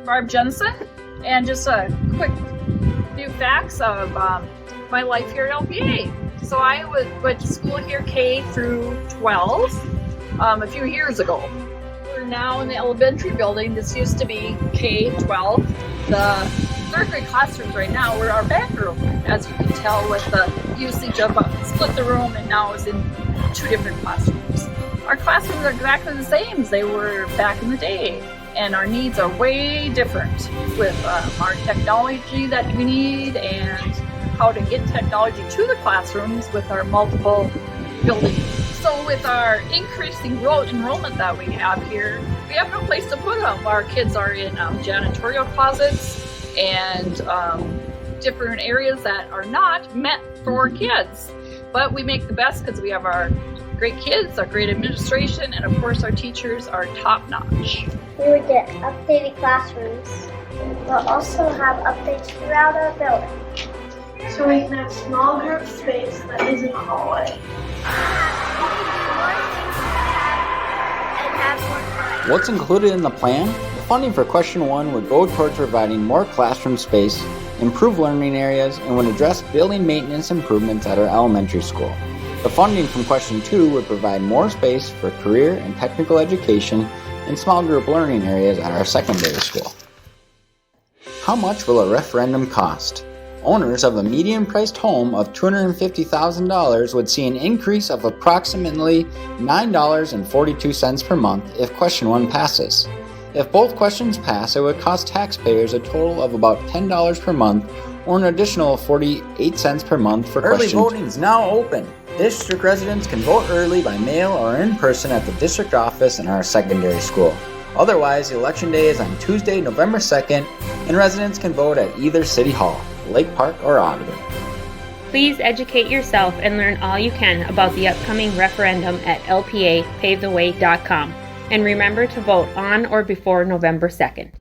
Barb Jensen, and just a quick few facts of my life here at LPA. So I went to school here K through 12 a few years ago. We're now in the elementary building. This used to be K-12. The third grade classrooms right now were our back room, as you can tell with the usage of split the room, and now it's in 2 different classrooms. Our classrooms are exactly the same as they were back in the day, and our needs are way different with our technology that we need and how to get technology to the classrooms with our multiple buildings. So with our increasing enrollment that we have here, we have no place to put them. Our kids are in janitorial closets and different areas that are not meant for kids. But we make the best because we have our great kids, our great administration, and of course our teachers are top-notch. We would get updated classrooms. We'll also have updates throughout our building. So we can have small group space that is in the hallway. What's included in the plan? The funding for question 1 would go towards providing more classroom space, improve learning areas, and would address building maintenance improvements at our elementary school. The funding from question 2 would provide more space for career and technical education and small group learning areas at our secondary school. How much will a referendum cost? Owners of a median-priced home of $250,000 would see an increase of approximately $9.42 per month if question 1 passes. If both questions pass, it would cost taxpayers a total of about $10 per month, or an additional 48 cents per month for Early question 2. voting is now open. District residents can vote early by mail or in person at the district office in our secondary school. Otherwise, election day is on Tuesday, November 2nd, and residents can vote at either City Hall, Lake Park, or Audubon. Please educate yourself and learn all you can about the upcoming referendum at lpapavetheway.com. And remember to vote on or before November 2nd.